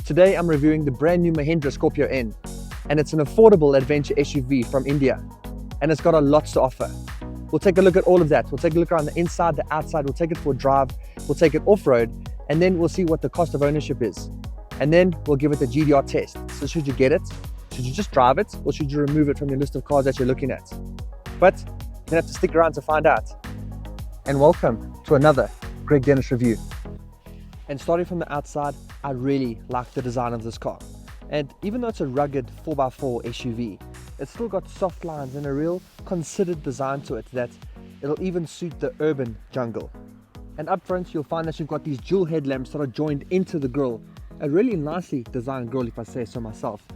Today I'm reviewing the brand new Mahindra Scorpio N, and it's an affordable adventure SUV from India, and it's got a lot to offer. We'll take a look at all of that. We'll take a look around the inside, the outside, we'll take it for a drive, we'll take it off-road, and then we'll see what the cost of ownership is. And then we'll give it the GDR test. So should you get it? Should you just drive it? Or should you remove it from your list of cars that you're looking at? But you're gonna have to stick around to find out. And welcome to another Greg Dennis review. And starting from the outside, I really like the design of this car. And even though it's a rugged 4x4 SUV, it's still got soft lines and a real considered design to it that it'll even suit the urban jungle. And up front, you'll find that you've got these dual headlamps that are joined into the grille. A really nicely designed grille, if I say so myself.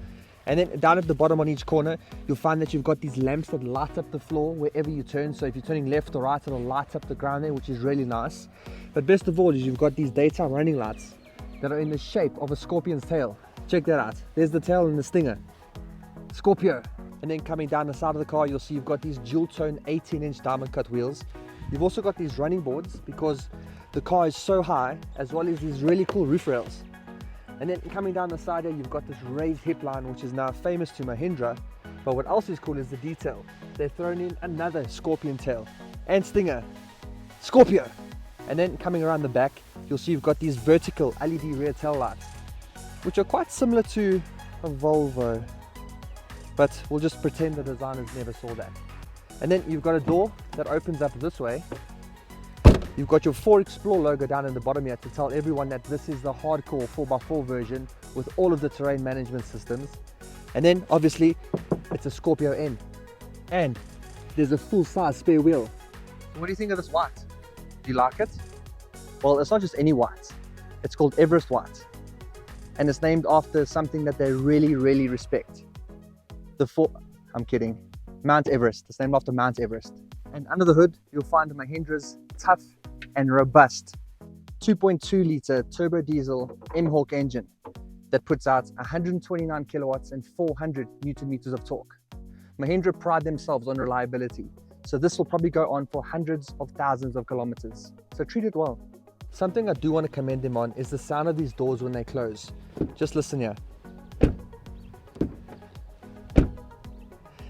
And then down at the bottom on each corner, you'll find that you've got these lamps that light up the floor wherever you turn. So if you're turning left or right, it'll light up the ground there, which is really nice. But best of all is you've got these daytime running lights that are in the shape of a scorpion's tail. Check that out. There's the tail and the stinger. Scorpio. And then coming down the side of the car, you'll see you've got these dual tone 18-inch diamond cut wheels. You've also got these running boards because the car is so high, as well as these really cool roof rails. And then coming down the side here, you've got this raised hip line, which is now famous to Mahindra. But what else is cool is the detail. They've thrown in another scorpion tail and stinger. Scorpio. And then coming around the back, you'll see you've got these vertical LED rear tail lights, which are quite similar to a Volvo. But we'll just pretend the designers never saw that. And then you've got a door that opens up this way. You've got your 4Explore logo down in the bottom here to tell everyone that this is the hardcore 4x4 version with all of the terrain management systems. And then obviously it's a Scorpio N, and there's a full-size spare wheel. What do you think of this white? Do you like it? Well, it's not just any white. It's called Everest white, and it's named after something that they really respect. I'm kidding. Mount Everest. It's named after Mount Everest. And under the hood, you'll find Mahindra's tough and robust 2.2 litre turbo diesel M-Hawk engine that puts out 129 kilowatts and 400 newton meters of torque. Mahindra pride themselves on reliability, so this will probably go on for hundreds of thousands of kilometers. So treat it well. Something I do want to commend them on is the sound of these doors when they close. Just listen here.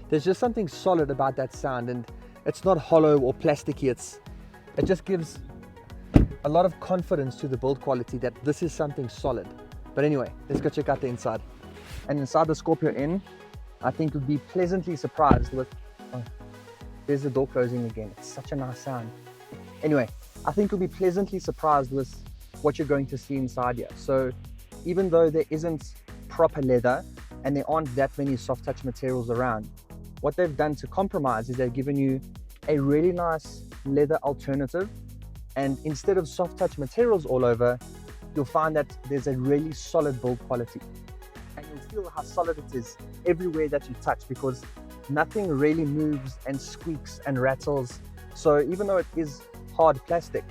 There's just something solid about that sound, and it's not hollow or plasticky. It just gives a lot of confidence to the build quality that this is something solid. But anyway, let's go check out the inside. And inside the Scorpio N, I think you'll be pleasantly surprised with, there's the door closing again. It's such a nice sound. Anyway, I think you'll be pleasantly surprised with what you're going to see inside here. So even though there isn't proper leather and there aren't that many soft touch materials around, what they've done to compromise is they've given you a really nice leather alternative, and instead of soft touch materials all over, you'll find that there's a really solid build quality, and you'll feel how solid it is everywhere that you touch, because nothing really moves and squeaks and rattles. So even though it is hard plastic,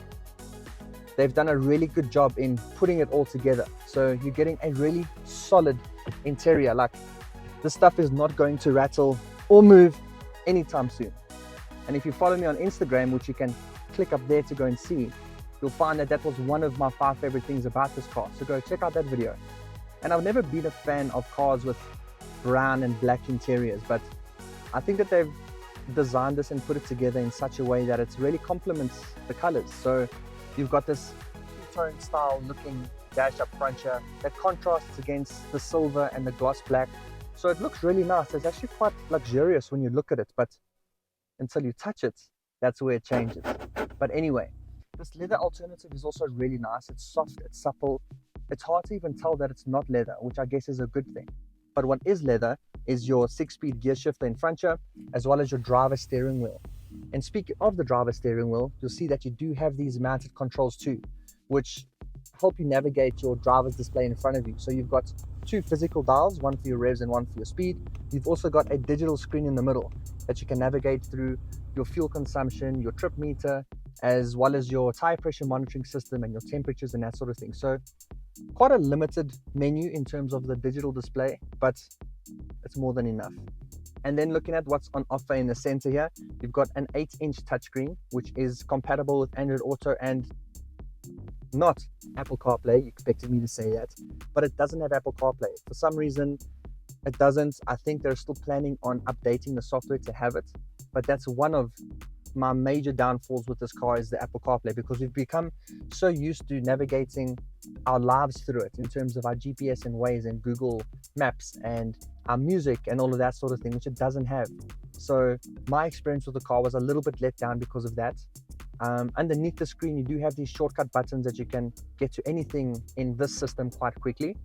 they've done a really good job in putting it all together, so you're getting a really solid interior. Like, this stuff is not going to rattle or move anytime soon. And if you follow me on Instagram, which you can click up there to go and see, you'll find that that was one of my 5 favorite things about this car. So go check out that video. And I've never been a fan of cars with brown and black interiors, but I think that they've designed this and put it together in such a way that it really complements the colors. So you've got this two-tone style looking dash up front here that contrasts against the silver and the gloss black. So it looks really nice. It's actually quite luxurious when you look at it, but until you touch it, that's where it changes. But anyway, this leather alternative is also really nice. It's soft, it's supple. It's hard to even tell that it's not leather, which I guess is a good thing. But what is leather is your 6-speed gear shifter in front here, as well as your driver steering wheel. And speaking of the driver steering wheel, you'll see that you do have these mounted controls too, which help you navigate your driver's display in front of you. So you've got 2 physical dials, one for your revs and one for your speed. You've also got a digital screen in the middle that you can navigate through your fuel consumption, your trip meter, as well as your tire pressure monitoring system and your temperatures and that sort of thing. So quite a limited menu in terms of the digital display, but it's more than enough. And then looking at what's on offer in the center here, you've got an 8-inch touchscreen, which is compatible with Android Auto and not Apple CarPlay. You expected me to say that, but it doesn't have Apple CarPlay. For some reason, it doesn't. I think they're still planning on updating the software to have it, but that's one of my major downfalls with this car, is the Apple CarPlay, because we've become so used to navigating our lives through it in terms of our GPS and Waze and Google Maps and our music and all of that sort of thing, which it doesn't have. So my experience with the car was a little bit let down because of that. Underneath the screen, you do have these shortcut buttons that you can get to anything in this system quite quickly.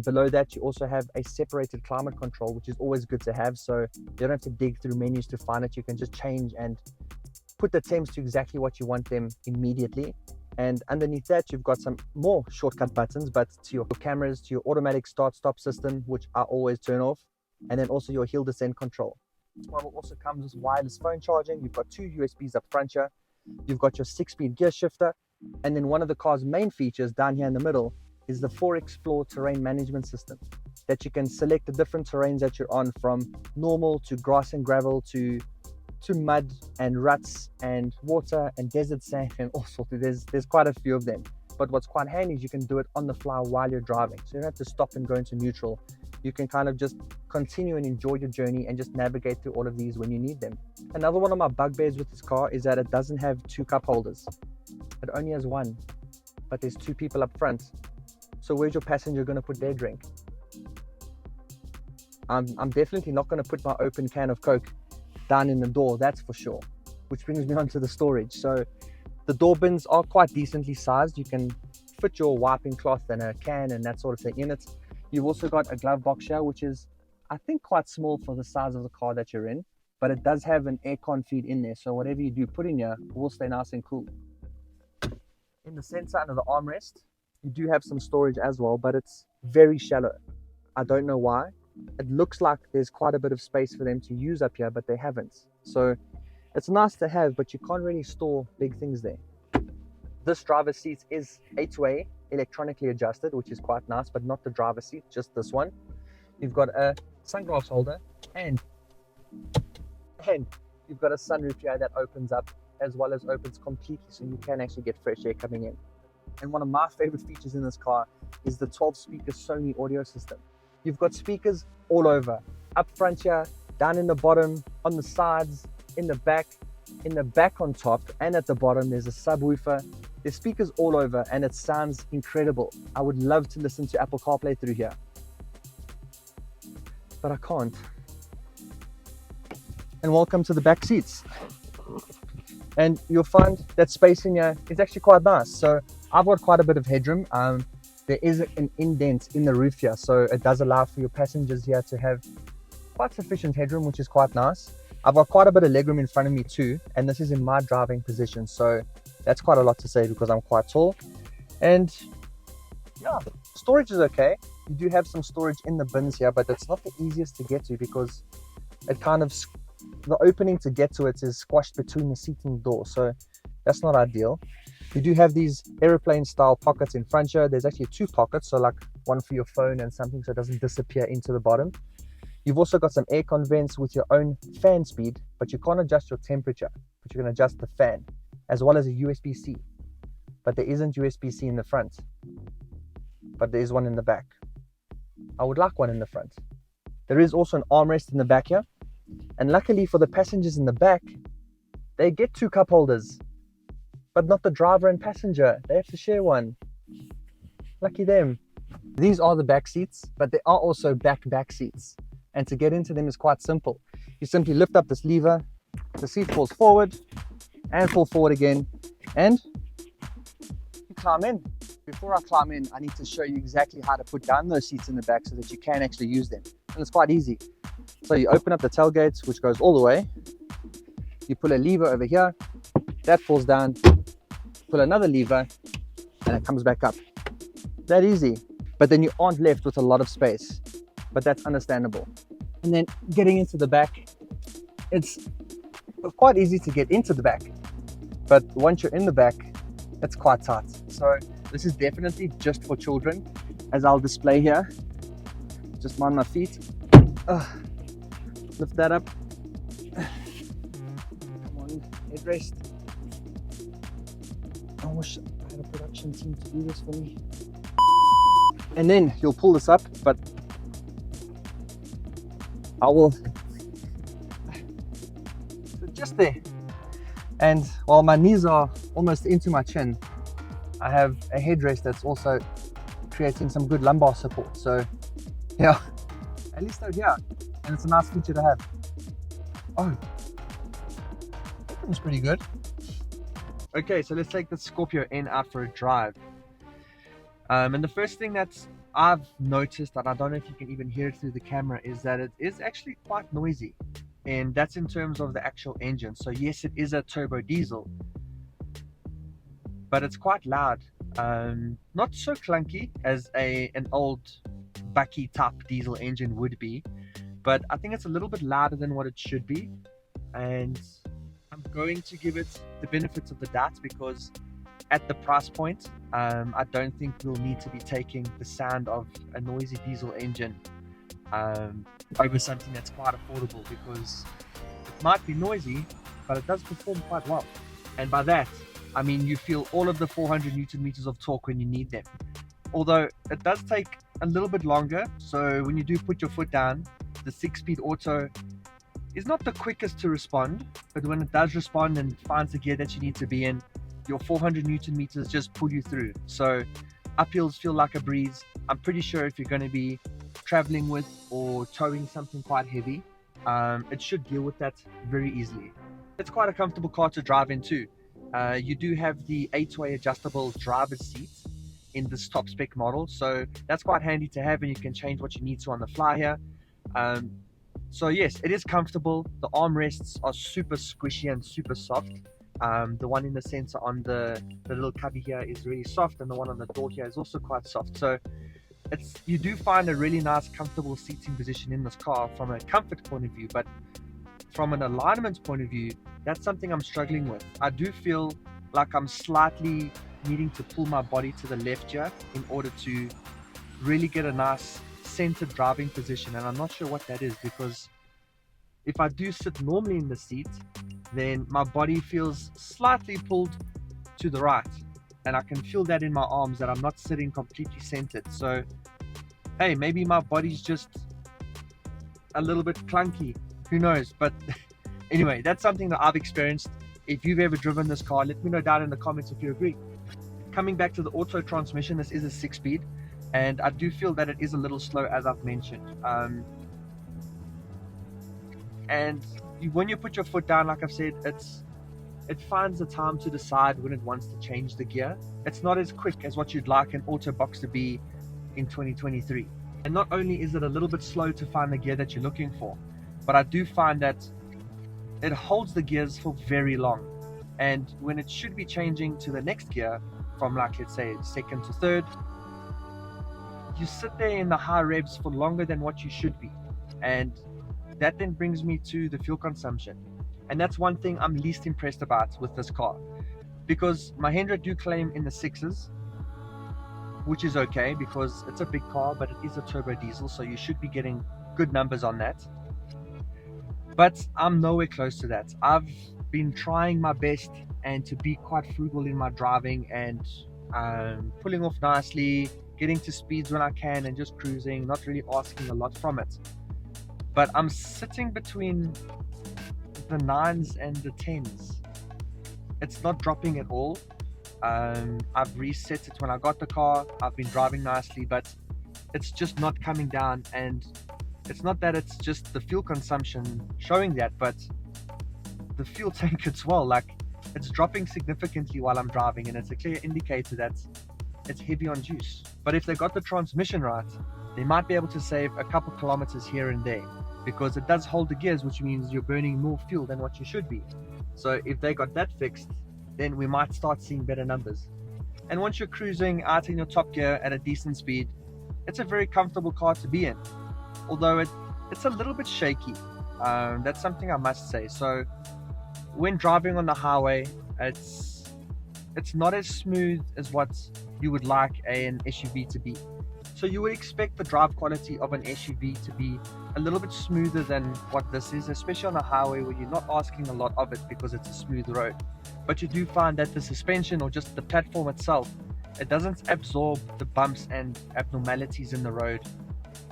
Below that, you also have a separated climate control, which is always good to have. So you don't have to dig through menus to find it. You can just change and put the temps to exactly what you want them immediately. And underneath that, you've got some more shortcut buttons, but to your cameras, to your automatic start-stop system, which I always turn off, and then also your hill descent control. This model also comes with wireless phone charging. You've got 2 USBs up front here. You've got your 6-speed gear shifter, and then one of the car's main features down here in the middle is the 4Explore terrain management system, that you can select the different terrains that you're on, from normal to grass and gravel to mud and ruts and water and desert sand and all sorts of, there's quite a few of them. But what's quite handy is you can do it on the fly while you're driving, so you don't have to stop and go into neutral. You can kind of just continue and enjoy your journey and just navigate through all of these when you need them. Another one of my bugbears with this car is that it doesn't have 2 cup holders. It only has 1, but there's 2 people up front. So where's your passenger going to put their drink? I'm definitely not going to put my open can of Coke down in the door, that's for sure. Which brings me on to the storage. So the door bins are quite decently sized. You can fit your wiping cloth and a can and that sort of thing in it. You've also got a glove box here, which is, I think, quite small for the size of the car that you're in, but it does have an aircon feed in there, so whatever you do put in here will stay nice and cool. In the center under the armrest, you do have some storage as well, but it's very shallow. I don't know why. It looks like there's quite a bit of space for them to use up here, but they haven't. So it's nice to have, but you can't really store big things there. This driver's seat is 8-way, electronically adjusted, which is quite nice, but not the driver's seat, just this one. You've got a sunglass holder, and you've got a sunroof here that opens up, as well as opens completely, so you can actually get fresh air coming in. And one of my favorite features in this car is the 12-speaker Sony audio system. You've got speakers all over, up front here, down in the bottom, on the sides, in the back on top, and at the bottom there's a subwoofer. There's speakers all over, and it sounds incredible. I would love to listen to Apple CarPlay through here, but I can't. And welcome to the back seats. And you'll find that space in here is actually quite nice. So I've got quite a bit of headroom. There is an indent in the roof here, so it does allow for your passengers here to have quite sufficient headroom, which is quite nice. I've got quite a bit of legroom in front of me too, and this is in my driving position, so that's quite a lot to say because I'm quite tall. And yeah, storage is okay. You do have some storage in the bins here, but it's not the easiest to get to because it kind of, the opening to get to it is squashed between the seat and the door, so that's not ideal. You do have these aeroplane style pockets in front here. There's actually 2 pockets, so like one for your phone and something so it doesn't disappear into the bottom. You've also got some aircon vents with your own fan speed, but you can't adjust your temperature, but you can adjust the fan, as well as a USB-C. But there isn't USB-C in the front, but there is one in the back. I would like one in the front. There is also an armrest in the back here, and luckily for the passengers in the back, they get 2 cup holders, but not the driver and passenger. They have to share one. Lucky them. These are the back seats, but there are also back seats. And to get into them is quite simple. You simply lift up this lever, the seat falls forward, and fall forward again, and you climb in. Before I climb in, I need to show you exactly how to put down those seats in the back so that you can actually use them. And it's quite easy. So you open up the tailgate, which goes all the way. You pull a lever over here, that falls down, pull another lever, and it comes back up. That easy. But then you aren't left with a lot of space, but that's understandable. And then getting into the back, it's quite easy to get into the back, but once you're in the back, it's quite tight. So this is definitely just for children, as I'll display here. Just mind my feet. Lift that up. Come on, headrest. I wish I get a production team to do this for me. And then you'll pull this up, but I will, so just there. And while my knees are almost into my chin, I have a headrest that's also creating some good lumbar support. So yeah, at least out here, and it's a nice feature to have. Oh, that was pretty good. Okay, so let's take the Scorpio N out for a drive. And the first thing that I've noticed, and I don't know if you can even hear it through the camera, is that it is actually quite noisy. And that's in terms of the actual engine. So yes, it is a turbo diesel, but it's quite loud. Not so clunky as an old bucky type diesel engine would be, but I think it's a little bit louder than what it should be. And I'm going to give it the benefits of the doubt, because at the price point, I don't think we'll need to be taking the sound of a noisy diesel engine over something that's quite affordable, because it might be noisy, but it does perform quite well. And by that, I mean you feel all of the 400 Newton meters of torque when you need them. Although it does take a little bit longer, so when you do put your foot down, the 6-speed auto is not the quickest to respond, but when it does respond and finds the gear that you need to be in, your 400 Newton meters just pull you through. So uphills feel like a breeze. I'm pretty sure if you're going to be traveling with or towing something quite heavy, it should deal with that very easily. It's quite a comfortable car to drive in too. You do have the 8-way adjustable driver's seat in this top spec model, so that's quite handy to have, and you can change what you need to on the fly here. So yes, it is comfortable. The armrests are super squishy and super soft. The one in the center on the little cubby here is really soft, and the one on the door here is also quite soft. So you do find a really nice comfortable seating position in this car from a comfort point of view, but from an alignment point of view, that's something I'm struggling with. I do feel like I'm slightly needing to pull my body to the left here in order to really get a nice centered driving position, and I'm not sure what that is, because if I do sit normally in the seat, then my body feels slightly pulled to the right, and I can feel that in my arms, that I'm not sitting completely centered. So hey, maybe my body's just a little bit clunky, who knows. But anyway, that's something that I've experienced. If you've ever driven this car, let me know down in the comments if you agree. Coming back to the auto transmission, this is a 6-speed, and I do feel that it is a little slow, as I've mentioned. And when you put your foot down, like I've said, it finds the time to decide when it wants to change the gear. It's not as quick as what you'd like an auto box to be in 2023. And not only is it a little bit slow to find the gear that you're looking for, but I do find that it holds the gears for very long. And when it should be changing to the next gear, from like, let's say, second to third, you sit there in the high revs for longer than what you should be. And that then brings me to the fuel consumption. And that's one thing I'm least impressed about with this car, because Mahindra do claim in the 6s, which is okay because it's a big car, but it is a turbo diesel, so you should be getting good numbers on that. But I'm nowhere close to that. I've been trying my best and to be quite frugal in my driving, and pulling off nicely, getting to speeds when I can, and just cruising, not really asking a lot from it. But I'm sitting between the 9s and the 10s. It's not dropping at all. I've reset it when I got the car. I've been driving nicely, but it's just not coming down. And it's not that it's just the fuel consumption showing that, but the fuel tank as well. Like, it's dropping significantly while I'm driving, and it's a clear indicator that it's heavy on juice. But if they got the transmission right, they might be able to save a couple kilometers here and there, because it does hold the gears, which means you're burning more fuel than what you should be. So if they got that fixed, then we might start seeing better numbers. And once you're cruising out in your top gear at a decent speed, it's a very comfortable car to be in, although it's a little bit shaky. That's something I must say. So when driving on the highway, it's not as smooth as what you would like an SUV to be. So you would expect the drive quality of an SUV to be a little bit smoother than what this is, especially on a highway where you're not asking a lot of it because it's a smooth road. But you do find that the suspension or just the platform itself, it doesn't absorb the bumps and abnormalities in the road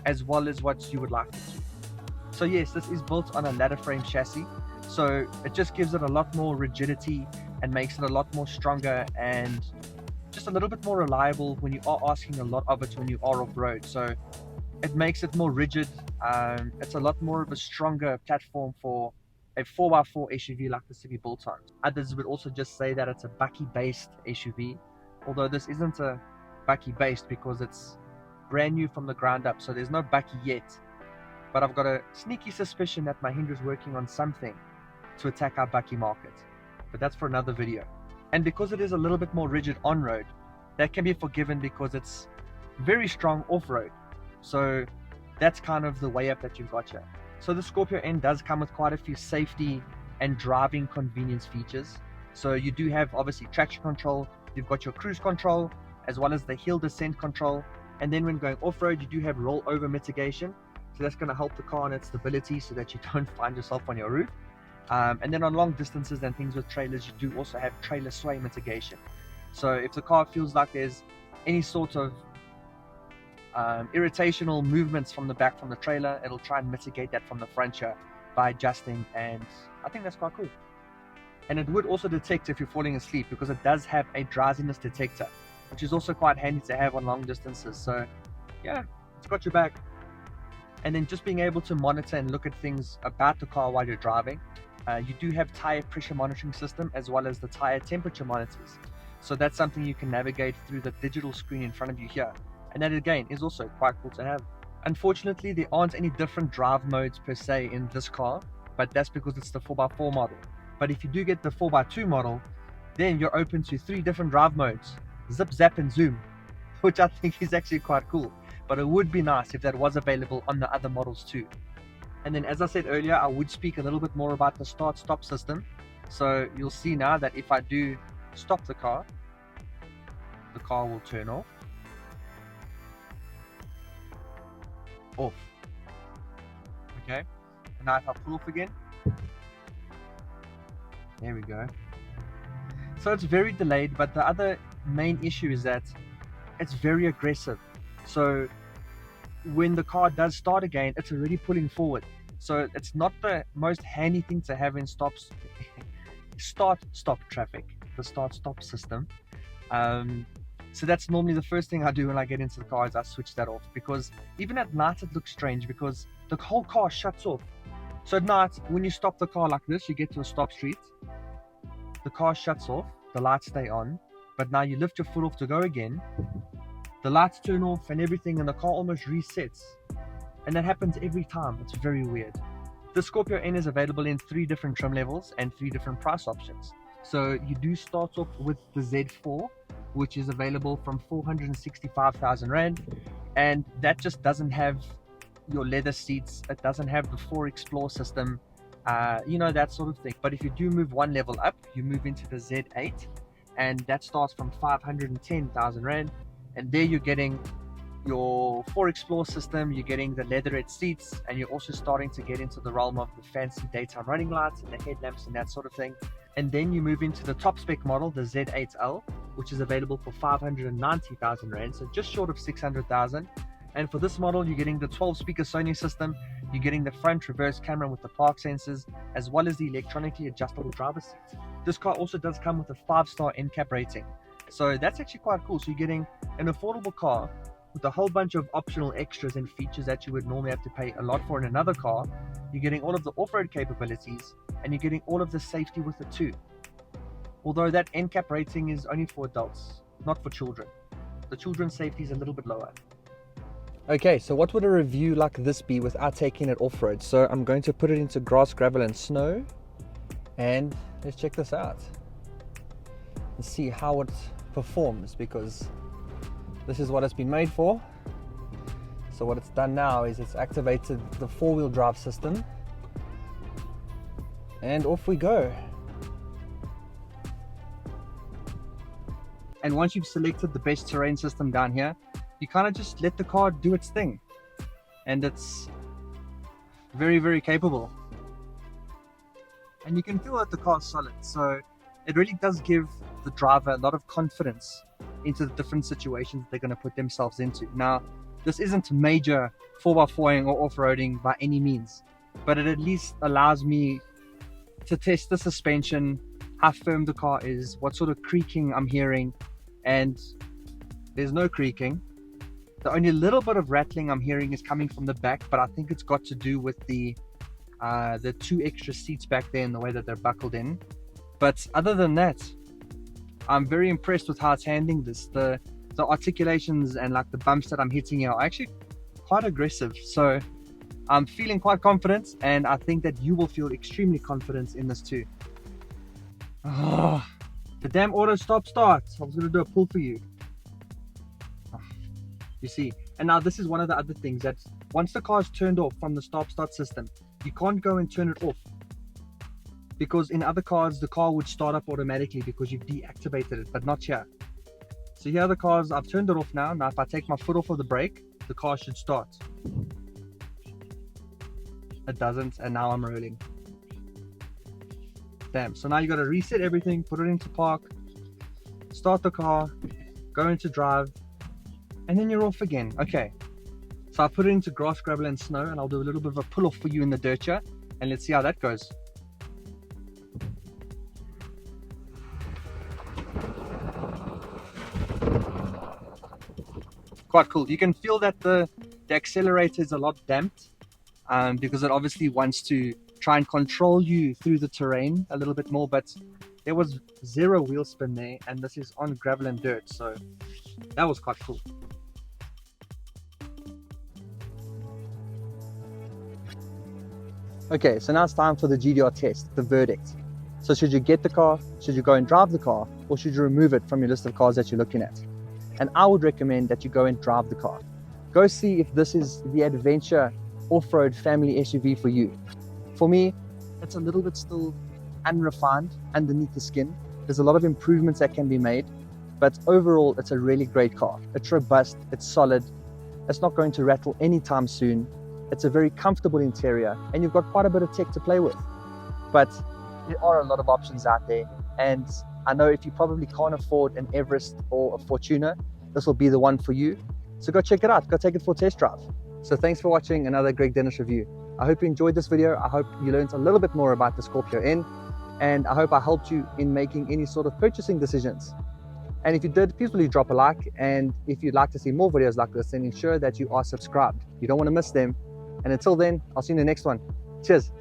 as well as what you would like it to. So yes, this is built on a ladder frame chassis, so it just gives it a lot more rigidity and makes it a lot more stronger and just a little bit more reliable when you are asking a lot of it when you are off-road. So it makes it more rigid. It's a lot more of a stronger platform for a 4x4 SUV like this to be built on. Others would also just say that it's a bakkie based SUV, although this isn't a bakkie based because it's brand new from the ground up, so there's no bakkie yet. But I've got a sneaky suspicion that Mahindra's working on something to attack our bakkie market, but that's for another video. And because it is a little bit more rigid on-road, that can be forgiven because it's very strong off-road. So that's kind of the way up that you've got here. So the Scorpio N does come with quite a few safety and driving convenience features. So you do have obviously traction control, you've got your cruise control, as well as the hill descent control. And then when going off-road, you do have rollover mitigation. So that's going to help the car on its stability so that you don't find yourself on your roof. And then on long distances and things with trailers, you do also have trailer sway mitigation. So if the car feels like there's any sort of irritational movements from the back from the trailer, it'll try and mitigate that from the front here by adjusting, and I think that's quite cool. And it would also detect if you're falling asleep because it does have a drowsiness detector, which is also quite handy to have on long distances. So yeah, it's got your back. And then just being able to monitor and look at things about the car while you're driving. You do have tire pressure monitoring system as well as the tire temperature monitors. So that's something you can navigate through the digital screen in front of you here. And that again is also quite cool to have. Unfortunately, there aren't any different drive modes per se in this car, but that's because it's the 4x4 model. But if you do get the 4x2 model, then you're open to 3 different drive modes: zip, zap, and zoom, which I think is actually quite cool. But it would be nice if that was available on the other models too. And then, as I said earlier, I would speak a little bit more about the start-stop system. So you'll see now that if I do stop the car will turn off. Okay, and now if I pull off again, there we go. So it's very delayed, but the other main issue is that it's very aggressive. So when the car does start again, it's already pulling forward. So it's not the most handy thing to have in stop traffic, the start-stop system. So that's normally the first thing I do when I get into the car is I switch that off, because even at night it looks strange because the whole car shuts off. So at night, when you stop the car like this, you get to a stop street, the car shuts off, the lights stay on, but now you lift your foot off to go again, the lights turn off and everything, and the car almost resets. And that happens every time. It's very weird. The Scorpio N is available in 3 different trim levels and 3 different price options. So you do start off with the Z4, which is available from 465,000 Rand. And that just doesn't have your leather seats. It doesn't have the 4 Explore system, that sort of thing. But if you do move one level up, you move into the Z8, and that starts from 510,000 Rand. And there you're getting your 4 Explore system, you're getting the leatherette seats, and you're also starting to get into the realm of the fancy daytime running lights and the headlamps and that sort of thing. And then you move into the top spec model, the Z8L, which is available for 590,000 Rand, so just short of 600,000. And for this model, you're getting the 12 speaker Sony system, you're getting the front reverse camera with the park sensors, as well as the electronically adjustable driver seat. This car also does come with a 5-star NCAP rating. So that's actually quite cool. So you're getting an affordable car with a whole bunch of optional extras and features that you would normally have to pay a lot for in another car. You're getting all of the off-road capabilities, and you're getting all of the safety with it too. Although that NCAP rating is only for adults, not for children. The children's safety is a little bit lower. Okay, so what would a review like this be without taking it off-road? So I'm going to put it into grass, gravel and snow, and let's check this out and see how it performs, because this is what it's been made for. So what it's done now is it's activated the 4-wheel drive system, and off we go. And once you've selected the best terrain system down here, you kind of just let the car do its thing, and it's very, very capable. And you can feel that the car is solid, so it really does give the driver a lot of confidence into the different situations they're going to put themselves into. Now, this isn't major 4x4ing or off-roading by any means, but it at least allows me to test the suspension, how firm the car is, what sort of creaking I'm hearing, and there's no creaking. The only little bit of rattling I'm hearing is coming from the back, but I think it's got to do with the 2 extra seats back there and the way that they're buckled in. But other than that, I'm very impressed with how it's handling this. The articulations and like the bumps that I'm hitting here are actually quite aggressive. So I'm feeling quite confident, and I think that you will feel extremely confident in this too. Oh, the damn auto start. I was going to do a pull for you. Oh, you see, and now this is one of the other things, that once the car is turned off from the start system, you can't go and turn it off, because in other cars the car would start up automatically because you've deactivated it, but not here. So here are the cars, I've turned it off now. Now if I take my foot off of the brake, the car should start. It doesn't, and now I'm rolling. Damn. So now you got to reset everything, put it into park, start the car, go into drive, and then you're off again. Okay, so I put it into grass, gravel and snow, and I'll do a little bit of a pull off for you in the dirt here, and let's see how that goes. Quite cool. You can feel that the accelerator is a lot damped, because it obviously wants to try and control you through the terrain a little bit more, but there was 0 wheel spin there, and this is on gravel and dirt, so that was quite cool. Okay, so now it's time for the GDR test, the verdict. So should you get the car, should you go and drive the car, or should you remove it from your list of cars that you're looking at? And I would recommend that you go and drive the car. Go see if this is the adventure off-road family SUV for you. For me, it's a little bit still unrefined underneath the skin. There's a lot of improvements that can be made, but overall it's a really great car. It's robust, it's solid, it's not going to rattle anytime soon. It's a very comfortable interior, and you've got quite a bit of tech to play with. But there are a lot of options out there, and I know if you probably can't afford an Everest or a Fortuner, this will be the one for you. So go check it out, go take it for a test drive. So thanks for watching another Greg Dennis review. I hope you enjoyed this video. I hope you learned a little bit more about the Scorpio N, and I hope I helped you in making any sort of purchasing decisions. And if you did, please really drop a like, and if you'd like to see more videos like this, then ensure that you are subscribed. You don't want to miss them. And until then, I'll see you in the next one. Cheers.